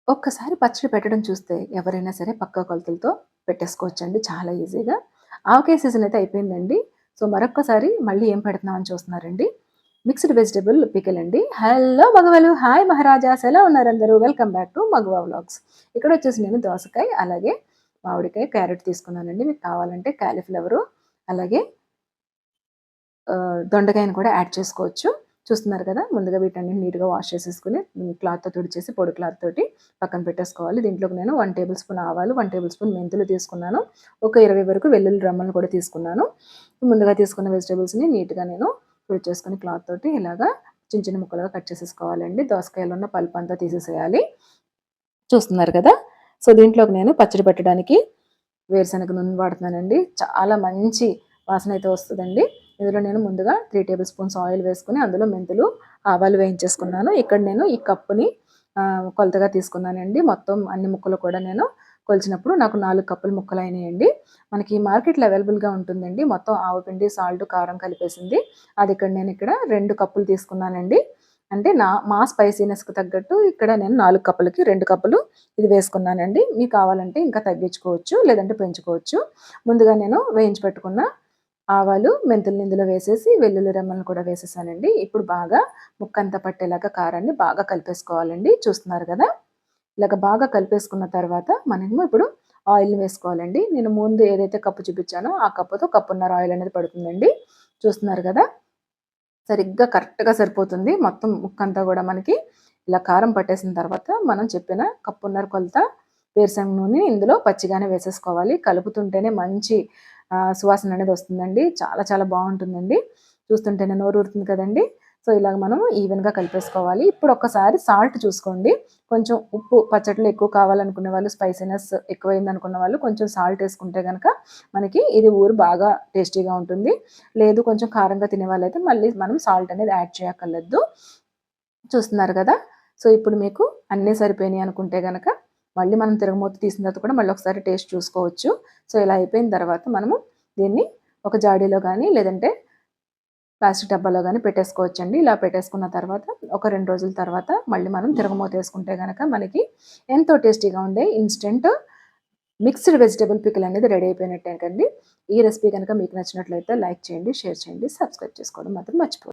ఒక్కసారి పచ్చడి పెట్టడం చూస్తే ఎవరైనా సరే పక్కా కొలతలతో పెట్టేసుకోవచ్చండి చాలా ఈజీగా. ఆవకాయ సీజన్ అయితే అయిపోయిందండి. సో, మరొక్కసారి మళ్ళీ ఏం పెడుతున్నామని చూస్తున్నారండి. మిక్స్డ్ వెజిటబుల్ పికిల్ అండి. హలో మగవలు, హాయ్ మహారాజాస్ ఎలా ఉన్నారందరూ? Welcome back to Magava vlogs. ఇక్కడొచ్చేసి నేను దోసకాయ, అలాగే మామిడికాయ, క్యారెట్ తీసుకున్నానండి. మీకు కావాలంటే కాలీఫ్లవరు, అలాగే దొండకాయని కూడా యాడ్ చేసుకోవచ్చు. చూస్తున్నారు కదా! ముందుగా వీటన్నిటిని నీట్‌గా వాష్ చేసేసుకొని క్లాత్‌తో తుడిచేసి పొడి క్లాత్ తోటి పక్కన పెట్టేసుకోవాలి. దీంట్లోకి నేను 1 టేబుల్ స్పూన్ ఆవాలు, 1 టేబుల్ స్పూన్ మెంతులు తీసుకున్నాను. ఒక 20 వరకు వెల్లుల్లి రెమ్మలను కూడా తీసుకున్నాను. ముందుగా తీసుకున్న వెజిటబుల్స్‌ని నీట్‌గా నేను తుడిచేసుకొని క్లాత్ తోటి ఇలాగా చిన్న చిన్న ముక్కలుగా కట్ చేసేసుకోవాలండి. దోసకాయలో ఉన్న పల్ప్ అంతా తీసేసేయాలి. చూస్తున్నారు కదా! సో, దీంట్లోకి నేను పచ్చడి పెట్టడానికి వేరుశనగ నూనె వాడుతున్నానండి. చాలా మంచి వాసన అయితే వస్తదండి. ఇందులో నేను ముందుగా 3 టేబుల్ స్పూన్స్ ఆయిల్ వేసుకొని అందులో మెంతులు, ఆవాలు వేయించేసుకున్నాను. ఇక్కడ నేను ఈ కప్పుని కొలతగా తీసుకున్నానండి. మొత్తం అన్ని ముక్కలు కూడా నేను కొలిచినప్పుడు నాకు 4 కప్పులు ముక్కలయినాయండి. మనకి మార్కెట్‌లో అవైలబుల్‌గా ఉంటుందండి. మొత్తం ఆవపిండి, సాల్ట్, కారం కలిపేసింది. అది ఇక్కడ నేను 2 కప్పులు తీసుకున్నానండి. అంటే మా స్పైసీనెస్‌కి తగ్గట్టు ఇక్కడ నేను 4 కప్పులకి 2 కప్పులు ఇది వేసుకున్నానండి. మీకు కావాలంటే ఇంకా తగ్గించుకోవచ్చు, లేదంటే పెంచుకోవచ్చు. ముందుగా నేను వేయించి పెట్టుకున్న ఆవాలు, మెంతుల్ని ఇందులో వేసేసి వెల్లుల్లి రెమ్మలను కూడా వేసేసానండి. ఇప్పుడు బాగా ముక్కంతా పట్టేలాగా కారాన్ని బాగా కలిపేసుకోవాలండి. చూస్తున్నారు కదా! ఇలాగ బాగా కలిపేసుకున్న తర్వాత మనము ఇప్పుడు ఆయిల్‌ని వేసుకోవాలండి. నేను ముందు ఏదైతే కప్పు చూపించానో ఆ కప్పుతో కప్పున్నర ఆయిల్ అనేది పడుతుందండి. చూస్తున్నారు కదా! సరిగ్గా కరెక్ట్‌గా సరిపోతుంది. మొత్తం ముక్కంతా గూడా మనకి ఇలా కారం పట్టేసిన తర్వాత మనం చెప్పిన కప్పున్నర కొలత వేరుశనగ నూనె ఇందులో పచ్చిగానే వేసేసుకోవాలి. కలుపుతుంటేనే మంచి సువాసన అనేది వస్తుందండి. చాలా చాలా బావుంటుందండి. చూస్తుంటేనే నోరూరుతుంది కదండీ! సో, ఇలాగ మనం ఈవెన్‌గా కలిపేసుకోవాలి. ఇప్పుడు ఒక్కసారి సాల్ట్ చూసుకోండి. కొంచెం ఉప్పు పచ్చడిలో ఎక్కువ కావాలనుకునే వాళ్ళు, స్పైసీనెస్ ఎక్కువైందనుకున్న వాళ్ళు కొంచెం సాల్ట్ ఏసుకుంటే గనక మనకి ఇది ఊరు బాగా టేస్టీగా ఉంటుంది. లేదు కొంచెం కారంగా తినేవాళ్ళైతే మళ్ళీ మనం సాల్ట్ అనేది యాడ్ చేయక్కర్లేదు. చూస్తున్నారు కదా! సో, ఇప్పుడు మీకు అన్నీ సరిపోయినాయి అనుకుంటే గనక మళ్ళీ మనం తిరగమూత తీసిన తర్వాత కూడా మళ్ళీ ఒకసారి టేస్ట్ చూసుకోవచ్చు. సో, ఇలా అయిపోయిన తర్వాత మనము దీన్ని ఒక జాడీలో గానీ, లేదంటే ప్లాస్టిక్ డబ్బాలో గానీ పెట్టేసుకోవచ్చండి. ఇలా పెట్టేసుకున్న తర్వాత ఒక 2 రోజుల తర్వాత మళ్ళీ మనం తిరగమూతేసుకుంటే గనక మనకి ఎంతో టేస్టీగా ఉండే ఇన్‌స్టంట్ మిక్స్డ్ వెజిటబుల్ పికిల్ అనేది రెడీ అయిపోయినట్టేనండి. ఈ రెసిపీ గనక మీకు నచ్చినట్లయితే లైక్ చేయండి, షేర్ చేయండి, సబ్స్క్రైబ్ చేసుకోవడం మాత్రం మర్చిపోవద్దు.